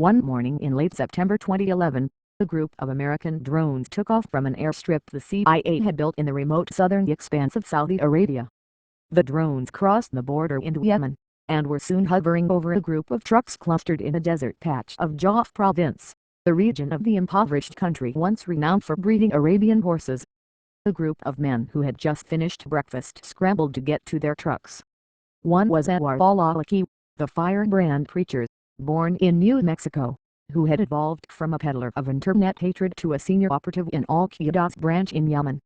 One morning in late September 2011, a group of American drones took off from an airstrip the CIA had built in the remote southern expanse of Saudi Arabia. The drones crossed the border into Yemen, and were soon hovering over a group of trucks clustered in a desert patch of Jawf province, the region of the impoverished country once renowned for breeding Arabian horses. A group of men who had just finished breakfast scrambled to get to their trucks. One was Anwar al-Awlaki, the firebrand preacher, born in New Mexico, who had evolved from a peddler of internet hatred to a senior operative in Al-Qaeda's branch in Yemen.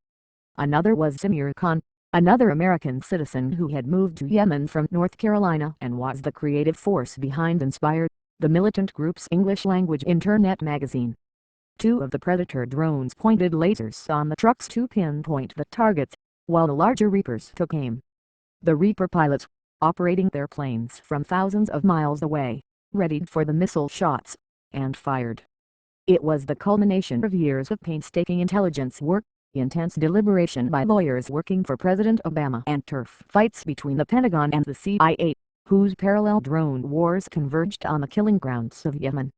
Another was Samir Khan, another American citizen who had moved to Yemen from North Carolina and was the creative force behind Inspire, the militant group's English-language internet magazine. Two of the Predator drones pointed lasers on the trucks to pinpoint the targets, while the larger Reapers took aim. The Reaper pilots, operating their planes from thousands of miles away, readied for the missile shots, and fired. It was the culmination of years of painstaking intelligence work, intense deliberation by lawyers working for President Obama, and turf fights between the Pentagon and the CIA, whose parallel drone wars converged on the killing grounds of Yemen.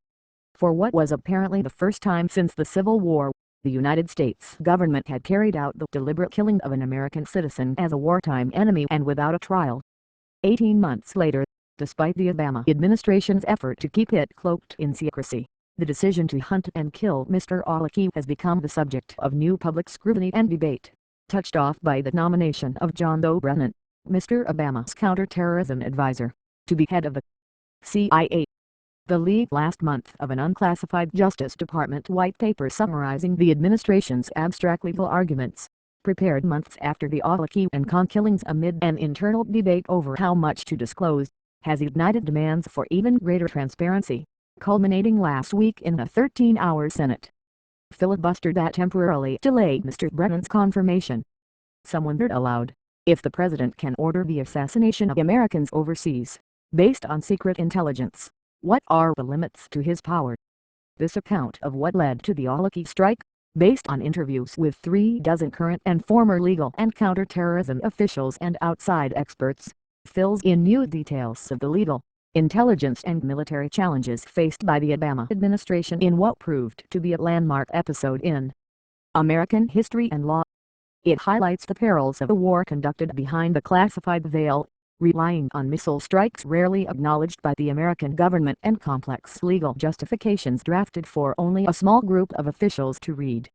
For what was apparently the first time since the Civil War, the United States government had carried out the deliberate killing of an American citizen as a wartime enemy and without a trial. 18 months later, despite the Obama administration's effort to keep it cloaked in secrecy, the decision to hunt and kill Mr. Awlaki has become the subject of new public scrutiny and debate, touched off by the nomination of John Doe Brennan, Mr. Obama's counterterrorism advisor, to be head of the CIA. The leak last month of an unclassified Justice Department white paper summarizing the administration's abstract legal arguments, prepared months after the Awlaki and Khan killings amid an internal debate over how much to disclose, has ignited demands for even greater transparency, culminating last week in a 13-hour Senate filibuster that temporarily delayed Mr. Brennan's confirmation. Some wondered aloud, if the president can order the assassination of Americans overseas, based on secret intelligence, what are the limits to his power? This account of what led to the Awlaki strike, based on interviews with 36 current and former legal and counterterrorism officials and outside experts, fills in new details of the legal, intelligence and military challenges faced by the Obama administration in what proved to be a landmark episode in American history and law. It highlights the perils of a war conducted behind the classified veil, relying on missile strikes rarely acknowledged by the American government and complex legal justifications drafted for only a small group of officials to read.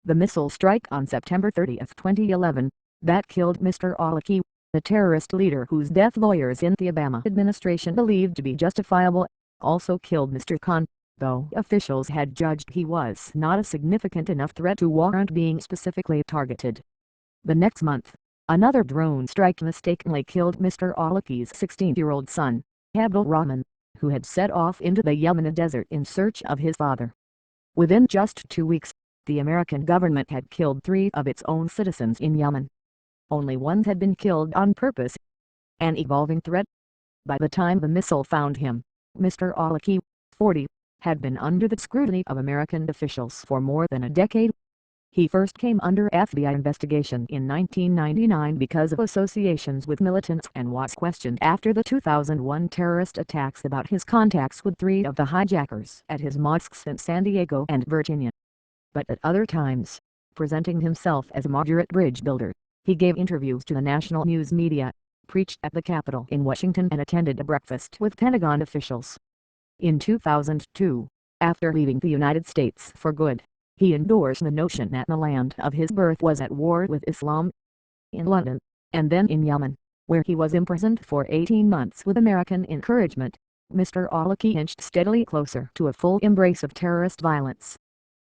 The missile strike on September 30, 2011, that killed Mr. Awlaki, the terrorist leader whose death lawyers in the Obama administration believed to be justifiable, also killed Mr. Khan, though officials had judged he was not a significant enough threat to warrant being specifically targeted. The next month, another drone strike mistakenly killed Mr. Awlaki's 16-year-old son, Abdul Rahman, who had set off into the Yemeni desert in search of his father. Within just 2 weeks, the American government had killed 3 of its own citizens in Yemen. Only one had been killed on purpose. An evolving threat. By the time the missile found him, Mr. Awlaki, 40, had been under the scrutiny of American officials for more than a decade. He first came under FBI investigation in 1999 because of associations with militants and was questioned after the 2001 terrorist attacks about his contacts with 3 of the hijackers at his mosques in San Diego and Virginia. But at other times, presenting himself as a moderate bridge builder, he gave interviews to the national news media, preached at the Capitol in Washington and attended a breakfast with Pentagon officials. In 2002, after leaving the United States for good, he endorsed the notion that the land of his birth was at war with Islam. In London, and then in Yemen, where he was imprisoned for 18 months with American encouragement, Mr. Awlaki inched steadily closer to a full embrace of terrorist violence.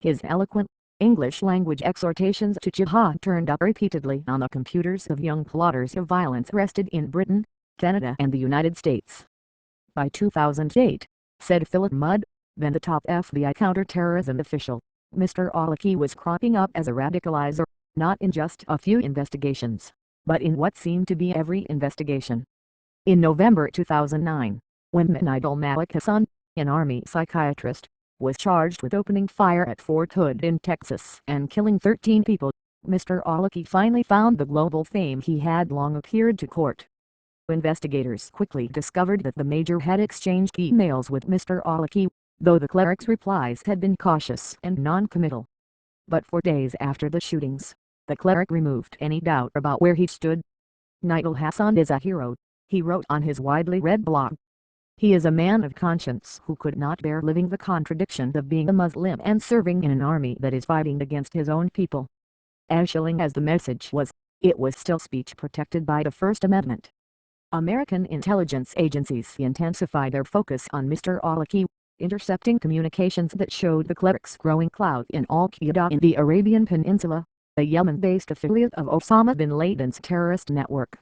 His eloquent, English-language exhortations to jihad turned up repeatedly on the computers of young plotters of violence arrested in Britain, Canada and the United States. By 2008, said Philip Mudd, then the top FBI counterterrorism official, Mr. Awlaki was cropping up as a radicalizer, not in just a few investigations, but in what seemed to be every investigation. In November 2009, when Nidal Malik Hassan, an Army psychiatrist, was charged with opening fire at Fort Hood in Texas and killing 13 people, Mr. Awlaki finally found the global fame he had long appeared to court. Investigators quickly discovered that the major had exchanged emails with Mr. Awlaki, though the cleric's replies had been cautious and non-committal. But for days after the shootings, the cleric removed any doubt about where he stood. "Nigel Hassan is a hero," he wrote on his widely read blog. "He is a man of conscience who could not bear living the contradiction of being a Muslim and serving in an army that is fighting against his own people." As chilling as the message was, it was still speech protected by the First Amendment. American intelligence agencies intensified their focus on Mr. Awlaki, intercepting communications that showed the cleric's growing clout in Al-Qaeda in the Arabian Peninsula, a Yemen-based affiliate of Osama bin Laden's terrorist network.